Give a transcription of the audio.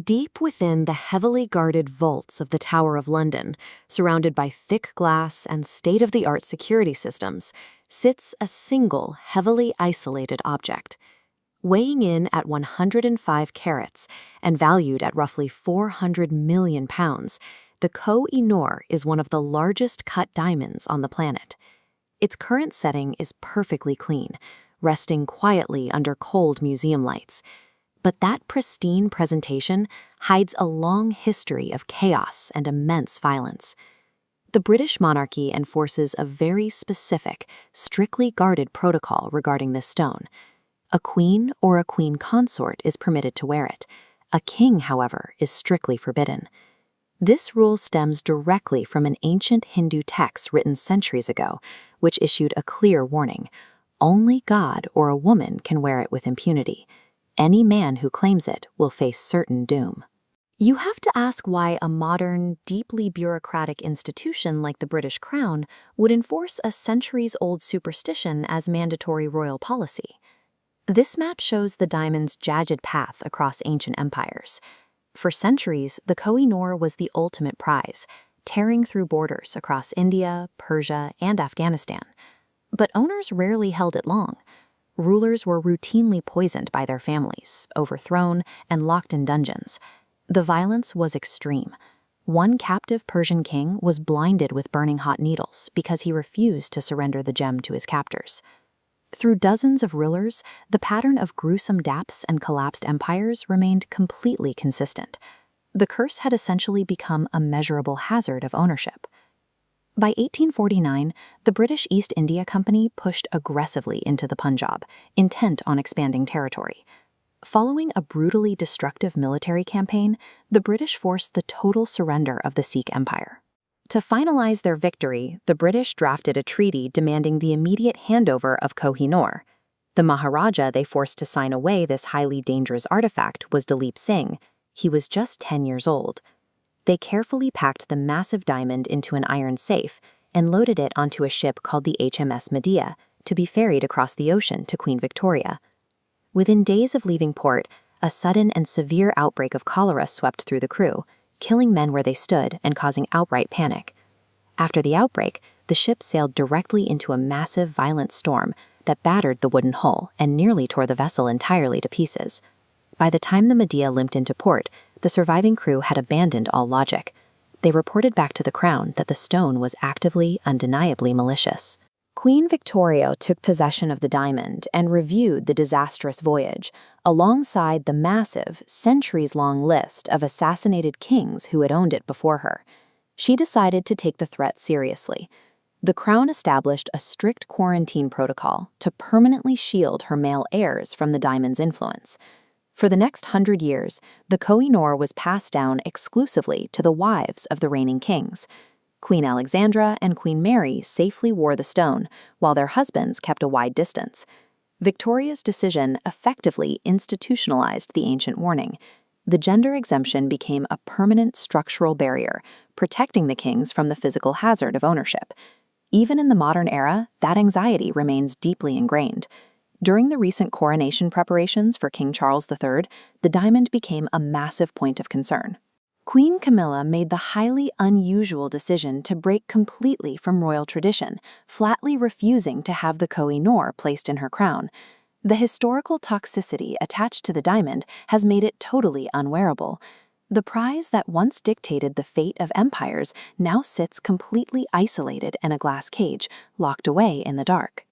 Deep within the heavily guarded vaults of the Tower of London, surrounded by thick glass and state-of-the-art security systems, sits a single, heavily isolated object. Weighing in at 105 carats and valued at roughly 400 million pounds, the Koh-i-Noor is one of the largest cut diamonds on the planet. Its current setting is perfectly clean, resting quietly under cold museum lights. But that pristine presentation hides a long history of chaos and immense violence. The British monarchy enforces a very specific, strictly guarded protocol regarding this stone. A queen or a queen consort is permitted to wear it. A king, however, is strictly forbidden. This rule stems directly from an ancient Hindu text written centuries ago, which issued a clear warning: only God or a woman can wear it with impunity. Any man who claims it will face certain doom. You have to ask why a modern, deeply bureaucratic institution like the British Crown would enforce a centuries-old superstition as mandatory royal policy. This map shows the diamond's jagged path across ancient empires. For centuries, the Kohinoor was the ultimate prize, tearing through borders across India, Persia, and Afghanistan. But owners rarely held it long. Rulers were routinely poisoned by their families, overthrown, and locked in dungeons. The violence was extreme. One captive Persian king was blinded with burning hot needles because he refused to surrender the gem to his captors. Through dozens of rulers, the pattern of gruesome deaths and collapsed empires remained completely consistent. The curse had essentially become a measurable hazard of ownership. By 1849, the British East India Company pushed aggressively into the Punjab, intent on expanding territory. Following a brutally destructive military campaign, the British forced the total surrender of the Sikh Empire. To finalize their victory, the British drafted a treaty demanding the immediate handover of Kohinoor. The Maharaja they forced to sign away this highly dangerous artifact was Dalip Singh. He was just 10 years old. They carefully packed the massive diamond into an iron safe and loaded it onto a ship called the HMS Medea to be ferried across the ocean to Queen Victoria. Within days of leaving port, a sudden and severe outbreak of cholera swept through the crew, killing men where they stood and causing outright panic. After the outbreak, the ship sailed directly into a massive, violent storm that battered the wooden hull and nearly tore the vessel entirely to pieces. By the time the Medea limped into port, the surviving crew had abandoned all logic. They reported back to the Crown that the stone was actively, undeniably malicious. Queen Victoria took possession of the diamond and reviewed the disastrous voyage, alongside the massive, centuries-long list of assassinated kings who had owned it before her. She decided to take the threat seriously. The Crown established a strict quarantine protocol to permanently shield her male heirs from the diamond's influence. For the next 100 years, the Kohinoor was passed down exclusively to the wives of the reigning kings. Queen Alexandra and Queen Mary safely wore the stone, while their husbands kept a wide distance. Victoria's decision effectively institutionalized the ancient warning. The gender exemption became a permanent structural barrier, protecting the kings from the physical hazard of ownership. Even in the modern era, that anxiety remains deeply ingrained. During the recent coronation preparations for King Charles III, the diamond became a massive point of concern. Queen Camilla made the highly unusual decision to break completely from royal tradition, flatly refusing to have the Koh-i-Noor placed in her crown. The historical toxicity attached to the diamond has made it totally unwearable. The prize that once dictated the fate of empires now sits completely isolated in a glass cage, locked away in the dark.